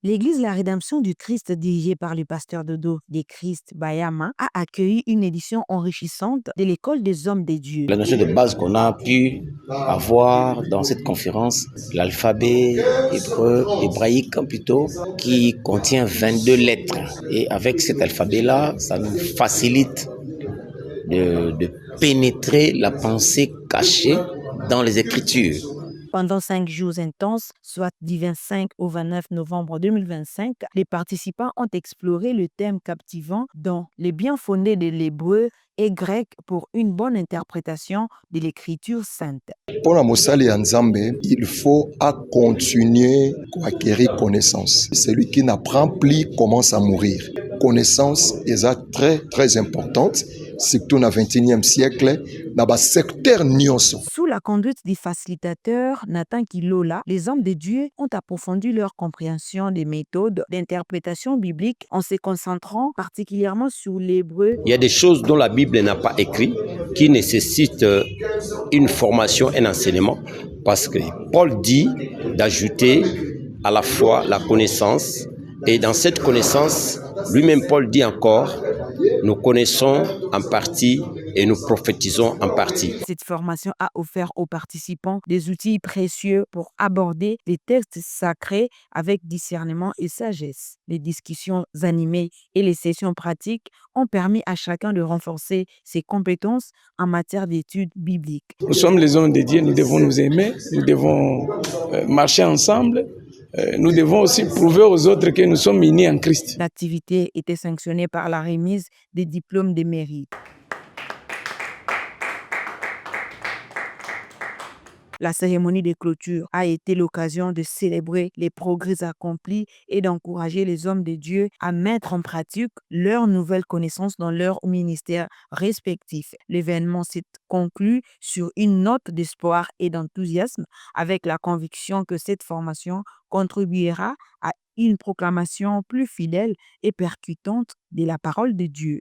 L'église La Rédemption du Christ, dirigée par le pasteur Dodo de Christ Bayama, a accueilli une édition enrichissante de l'école des hommes de Dieu. La notion de base qu'on a pu avoir dans cette conférence, l'alphabet hébraïque plutôt, qui contient 22 lettres. Et avec cet alphabet-là, ça nous facilite de pénétrer la pensée cachée dans les Écritures. Pendant 5 jours intenses, soit du 25 au 29 novembre 2025, les participants ont exploré le thème captivant dans les bien fondés de l'hébreu et grec pour une bonne interprétation de l'écriture sainte. Pour la Mosali Nzambe, il faut continuer à acquérir connaissance. Celui qui n'apprend plus commence à mourir. Connaissance est très très importante, surtout dans le 21e siècle, dans le secteur nyonso. Sous la conduite du facilitateur Nathan Kilola, les hommes de Dieu ont approfondi leur compréhension des méthodes d'interprétation biblique en se concentrant particulièrement sur l'hébreu. Il y a des choses dont la Bible n'a pas écrit qui nécessitent une formation, un enseignement, parce que Paul dit d'ajouter à la fois la connaissance, et dans cette connaissance, lui-même Paul dit encore, nous connaissons en partie et nous prophétisons en partie. Cette formation a offert aux participants des outils précieux pour aborder les textes sacrés avec discernement et sagesse. Les discussions animées et les sessions pratiques ont permis à chacun de renforcer ses compétences en matière d'études bibliques. Nous sommes les hommes de Dieu, nous devons nous aimer, nous devons marcher ensemble. Nous devons aussi prouver aux autres que nous sommes unis en Christ. L'activité était sanctionnée par la remise des diplômes de mérite. La cérémonie de clôture a été l'occasion de célébrer les progrès accomplis et d'encourager les hommes de Dieu à mettre en pratique leurs nouvelles connaissances dans leurs ministères respectifs. L'événement s'est conclu sur une note d'espoir et d'enthousiasme avec la conviction que cette formation contribuera à une proclamation plus fidèle et percutante de la parole de Dieu.